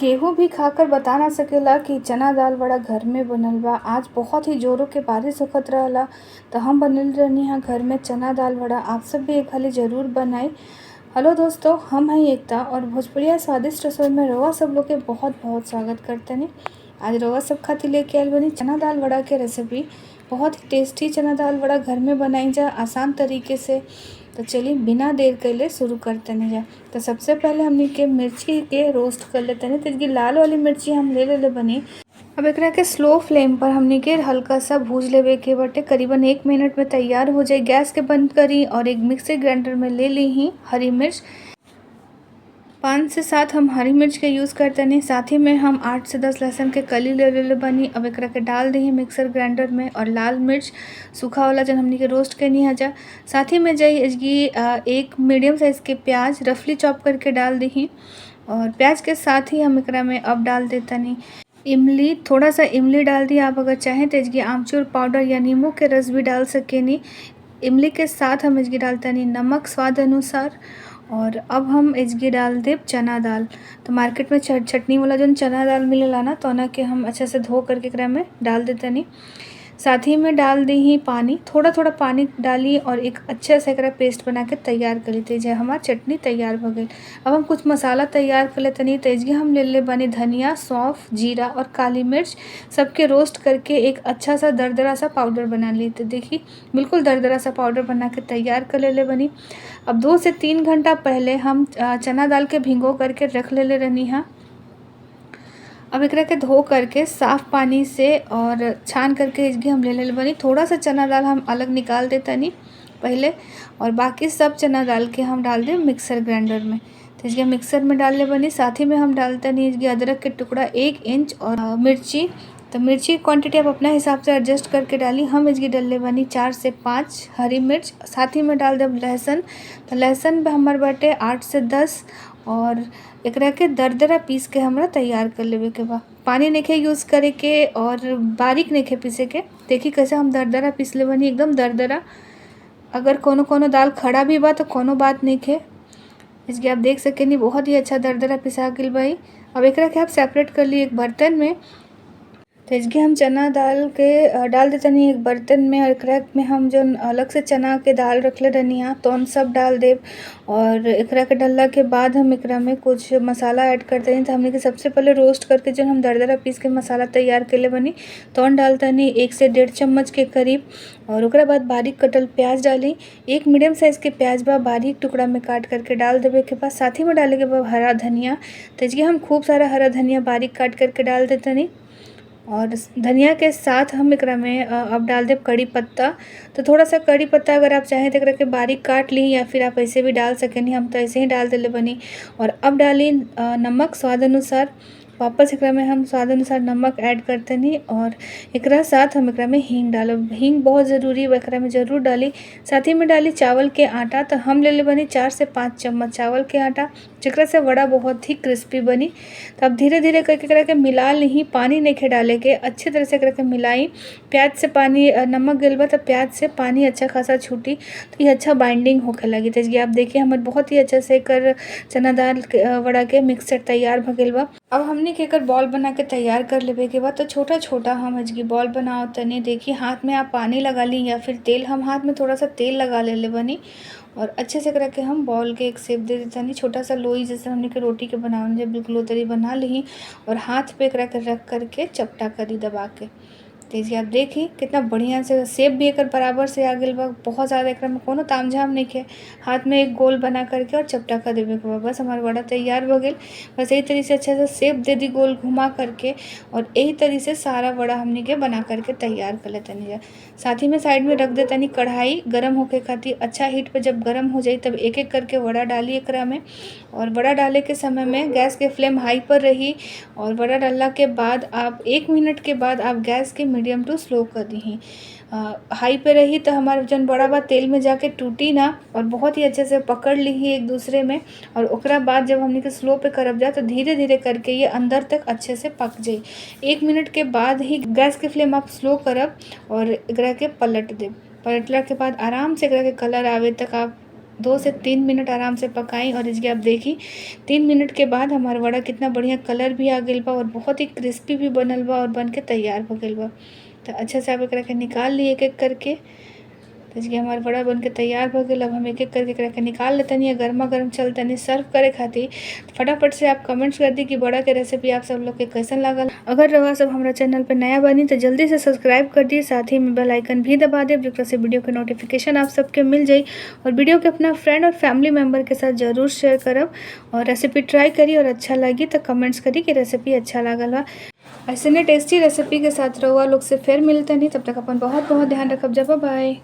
केहू भी खाकर बता ना सकेला कि चना दाल बड़ा घर में बनल बा। आज बहुत ही जोरों के बारिश होखत रहला त हम बनल रहनी हा घर में चना दाल बड़ा। आप सब भी एक हाली ज़रूर बनाई। हेलो दोस्तों, हम हैं एकता और भोजपुरिया स्वादिष्ट रसोई में रउआ सब लोग के बहुत बहुत स्वागत करतनी। आज रउआ सब खातिर लेके आइल बनी चना दाल बड़ा के रेसिपी। बहुत ही टेस्टी चना दाल बड़ा घर में बनाई जा आसान तरीके से। तो चलिए बिना देर कैले शुरू करते जा। तो सबसे पहले हमनी के मिर्ची के रोस्ट कर लेते हैं। तो लाल वाली मिर्ची हम ले ले बनी। अब एकरा के स्लो फ्लेम पर हमनी के हल्का सा भूज लेवे के बटे। करीबन 1 मिनट में तैयार हो जाए। गैस के बंद करी और एक मिक्सी ग्राइंडर में ले ली ही हरी मिर्च। 5 से 7 हम हरी मिर्च के यूज़ करते नहीं। साथ ही में हम 8 से 10 लहसुन के कली ले बनी। अब एकरा के डाल दी मिक्सर ग्राइंडर में। और लाल मिर्च सूखा वाला जन हमनी के रोस्ट करनी है जा। साथ ही में एक मीडियम साइज़ के प्याज रफली चॉप करके डाल दी। और प्याज के साथ ही हम एकरा में अब डाल देता नहीं इमली, थोड़ा सा इमली डाल दी। आप अगर चाहें तो इसकी आमचूर पाउडर या नींबू के रस भी डाल सके नहीं। इमली के साथ हम इसकी डालता नहीं नमक स्वाद अनुसार। और अब हम इसकी डाल दे चना दाल। तो मार्केट में चटनी वाला जो चना दाल मिलेला ना, तो ना के हम अच्छे से धो करके एकरा में डाल देते नहीं। साथ ही में डाल दी ही पानी, थोड़ा थोड़ा पानी डाली और एक अच्छे से एकरा पेस्ट बना के तैयार कर लेते हैं। हमार चटनी तैयार हो गई। अब हम कुछ मसाला तैयार कर लेते नहीं। तो इसकी हम ले बनी धनिया, सौंफ, जीरा और काली मिर्च सबके रोस्ट करके एक अच्छा सा दरदरा सा पाउडर बना लेते। देखिए बिल्कुल दरदरा सा पाउडर बना के तैयार कर ले बनी। अब 2 से 3 घंटा पहले हम चना दाल के भिगो करके रख ले रहनी है। अब एकरा के धो करके साफ़ पानी से और छान करके इसकी हम ले बनी। थोड़ा सा चना दाल हम अलग निकाल देता नहीं पहले, और बाकी सब चना दाल के हम डाल दें मिक्सर ग्राइंडर में। तो इसके मिक्सर में डाल ले बनी। साथ ही में हम डालते नहीं इसके अदरक के टुकड़ा 1 इंच और मिर्ची। तो मिर्ची क्वांटिटी आप अपना हिसाब से एडजस्ट करके डाली। हम इसकी डाल बनी 4 से 5 हरी मिर्च। साथ ही में डाल दें लहसुन। तो लहसुन हमारे बाटे 8 से 10 और एकरा के दरदरा पीस के हमरा तैयार कर लेवे के बा। पानी नहीं यूज़ करे के और बारीक नहीं पीसे के। देखिए कैसे हम दरदरा पीस ले बनी, एकदम दरदरा। अगर कोनो दाल खड़ा भी बा तो कोनो बात नहीं खे। इसके आप देख सके नहीं बहुत ही अच्छा दरदरा पिसा गई भाई। अब एकरा के आप सेपरेट कर ली एक बर्तन में। तो इसके हम चना दाल के डाल देते नहीं एक बर्तन में। और एकरा में हम जो अलग से चना के दाल रख ले रहनी है तो हम सब डाल दे। और एकरा के डालला के बाद हम एकरा में कुछ मसाला ऐड करते हैं। तो हमने के सबसे पहले रोस्ट करके जो हम दरदरा पीस के मसाला तैयार के ले बनी तो डालता नहीं 1 से 1.5 चम्मच के करीब। और ओकरा बाद बारीक कटल प्याज डाली। एक मीडियम साइज़ के प्याज बा बारीक टुकड़ा में काट करके डाल देवे के बाद साथ ही में डाले के बाद हरा धनिया। तो इसके हम खूब सारा हरा धनिया बारीक काट करके डाल देते नहीं। और धनिया के साथ हम एकरा में अब डाल दे कड़ी पत्ता। तो थोड़ा सा कड़ी पत्ता अगर आप चाहें तो एकरा के बारीक काट ली या फिर आप ऐसे भी डाल सकें। हम तो ऐसे ही डाल देले बनी। और अब डाली नमक स्वाद अनुसार। वापस एकरा में हम स्वाद अनुसार नमक ऐड करते नहीं। और एकरा साथ हम एकरा में हींग डालब। हींग बहुत ज़रूरी है, एकरा में ज़रूर डाली। साथ ही में डाली चावल के आटा। तो हम ले बनी 4 से 5 चम्मच चावल के आटा, जेकरा से वड़ा बहुत ही क्रिस्पी बनी। तो अब धीरे धीरे करके एकरा के मिला ली। पानी नहीं डाले के, अच्छे तरह से एकरा के मिलाई। प्याज से पानी नमक गिलबा तो प्याज से पानी अच्छा खासा छूटी तो ये अच्छा बाइंडिंग होके लगी। तो आप देखिए हमारे बहुत ही अच्छे से कर चना दाल वड़ा के मिक्सचर तैयार हो गइल बा। अब हमने के एकर बॉल बना के तैयार कर लेवे के बाद तो छोटा छोटा हम इसकी बॉल बनाओ तनी। देखिए हाथ में आप पानी लगा ली या फिर तेल, हम हाथ में थोड़ा सा तेल लगा ले बनी। और अच्छे से करके हम बॉल के एक शेप दे देता नहीं। छोटा सा लोई जैसे हमने के रोटी के बनावन जब बिल्कुल उतरी बना ली। और हाथ पे एकरा के रख करके चपटा करी दबा के। तो इसे आप देखिए कितना बढ़िया से शेप भी एक बराबर से आ गई बा। बहुत ज़्यादा एक में कोनो तामझाम नहीं है। हाथ में एक गोल बना करके और चपटा कर देवे के बाद बस हमारा वड़ा तैयार हो गई। बस यही तरीके से अच्छा से शेप दे दी गोल घुमा करके। और यही तरीके से सारा वड़ा हमने के बना करके तैयार कर लेते नहीं। साथ ही में साइड में रख देता नहीं कढ़ाई गर्म होके खातिर। अच्छा हीट पे जब गर्म हो जाए तब एक एक करके वड़ा डाली एकरा में। और वड़ा डाले के समय में गैस के फ्लेम हाई पर रही। और वड़ा डालने के बाद आप 1 मिनट के बाद आप गैस के मीडियम टू स्लो कर दी। हाई पे रही तो हमारा जन बड़ा बा तेल में जाके टूटी ना और बहुत ही अच्छे से पकड़ ली ही एक दूसरे में। और ओकरा बाद जब हमने के स्लो पे करब जा तो धीरे धीरे करके ये अंदर तक अच्छे से पक जाए। 1 मिनट के बाद ही गैस के फ्लेम आप स्लो करब और एकरा के पलट देब। पलटला के बाद आराम से एकरा के कलर आवे तक आप 2 से 3 मिनट आराम से पकाई और इसके आप देखी 3 मिनट के बाद हमारा वड़ा कितना बढ़िया कलर भी आ गइल बा और बहुत ही क्रिस्पी भी बनल बा और बन के तैयार हो गइल बा। तो अच्छे से आप एकरा के निकाल ली एक-एक करके। तो इसके हमार वड़ा बन के तैयार हो गइल। अब हम एक-एक करके एकरा के निकाल लेतनी गरमा-गरम चलतनी सर्व करे खातिर। फटाफट से आप कमेंट्स कर दी कि वड़ा के रेसिपी आप सब लोग के कैसन लागल। अगर रउआ सब हमरा चैनल पे नया बानी तो जल्दी से सब्सक्राइब कर दी, साथ ही में बेल आइकन भी दबा देब जेकरा से वीडियो के नोटिफिकेशन आप सबके मिल जाई। और वीडियो के अपना फ्रेंड और फैमिली मेम्बर के साथ ज़रूर शेयर करब। और रेसिपी ट्राई करी और अच्छा लगी तो कमेंट्स करी कि रेसिपी अच्छा लागल बा। ऐसे टेस्टी रेसिपी के साथ रउआ लोग से फिर मिलते नहीं, तब तक अपन बहुत बहुत ध्यान रखब। Bye by.